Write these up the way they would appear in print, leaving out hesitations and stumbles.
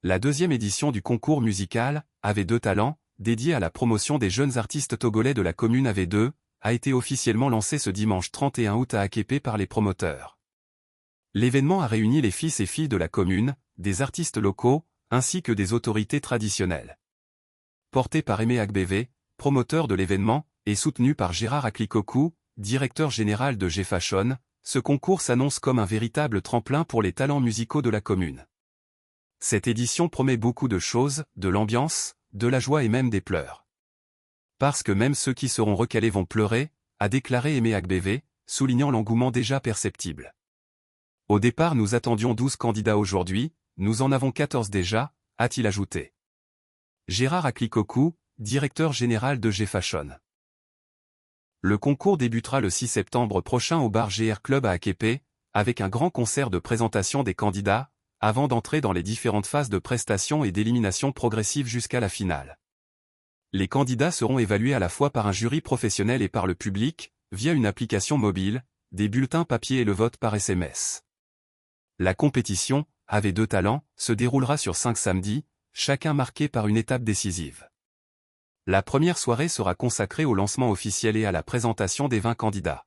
La deuxième édition du concours musical, AV2 Talent, dédié à la promotion des jeunes artistes togolais de la commune AV2, a été officiellement lancé ce dimanche 31 août à Akéké par les promoteurs. L'événement a réuni les fils et filles de la commune, des artistes locaux, ainsi que des autorités traditionnelles. Porté par Aimé Agbévé, promoteur de l'événement, et soutenu par Gérard Aklikoku, directeur général de G-Fashion, ce concours s'annonce comme un véritable tremplin pour les talents musicaux de la commune. Cette édition promet beaucoup de choses, de l'ambiance, de la joie et même des pleurs. Parce que même ceux qui seront recalés vont pleurer, a déclaré Aimé Agbévé, soulignant l'engouement déjà perceptible. Au départ nous attendions 12 candidats aujourd'hui, nous en avons 14 déjà, a-t-il ajouté. Gérard Aklikoku, directeur général de G-Fashion. Le concours débutera le 6 septembre prochain au bar GR Club à Akéké, avec un grand concert de présentation des candidats, avant d'entrer dans les différentes phases de prestation et d'élimination progressive jusqu'à la finale. Les candidats seront évalués à la fois par un jury professionnel et par le public, via une application mobile, des bulletins papier et le vote par SMS. La compétition, AV2 Talent, se déroulera sur 5 samedis, chacun marqué par une étape décisive. La première soirée sera consacrée au lancement officiel et à la présentation des 20 candidats.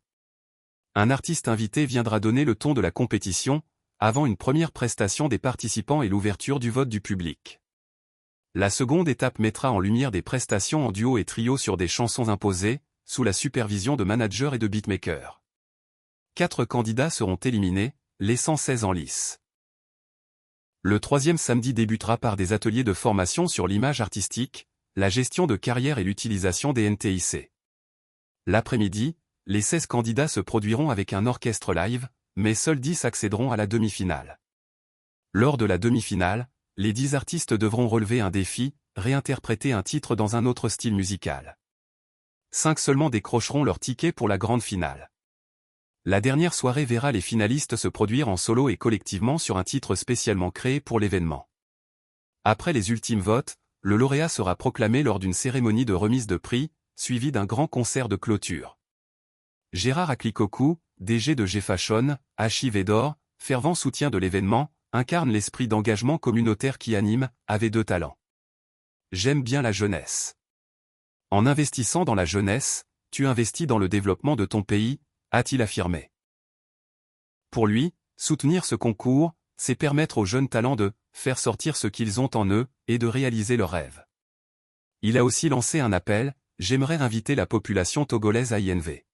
Un artiste invité viendra donner le ton de la compétition, avant une première prestation des participants et l'ouverture du vote du public. La seconde étape mettra en lumière des prestations en duo et trio sur des chansons imposées, sous la supervision de managers et de beatmakers. 4 candidats seront éliminés, laissant 16 en lice. Le troisième samedi débutera par des ateliers de formation sur l'image artistique, la gestion de carrière et l'utilisation des NTIC. L'après-midi, les 16 candidats se produiront avec un orchestre live, mais seuls 10 accéderont à la demi-finale. Lors de la demi-finale, les 10 artistes devront relever un défi, réinterpréter un titre dans un autre style musical. 5 seulement décrocheront leur ticket pour la grande finale. La dernière soirée verra les finalistes se produire en solo et collectivement sur un titre spécialement créé pour l'événement. Après les ultimes votes, le lauréat sera proclamé lors d'une cérémonie de remise de prix, suivie d'un grand concert de clôture. Gérard Aklikoku, DG de G-Fashion, HIV d'or, fervent soutien de l'événement, incarne l'esprit d'engagement communautaire qui anime AV2 Talent. J'aime bien la jeunesse. En investissant dans la jeunesse, tu investis dans le développement de ton pays, a-t-il affirmé. Pour lui, soutenir ce concours, c'est permettre aux jeunes talents de faire sortir ce qu'ils ont en eux et de réaliser leurs rêves. Il a aussi lancé un appel, j'aimerais inviter la population togolaise à INV.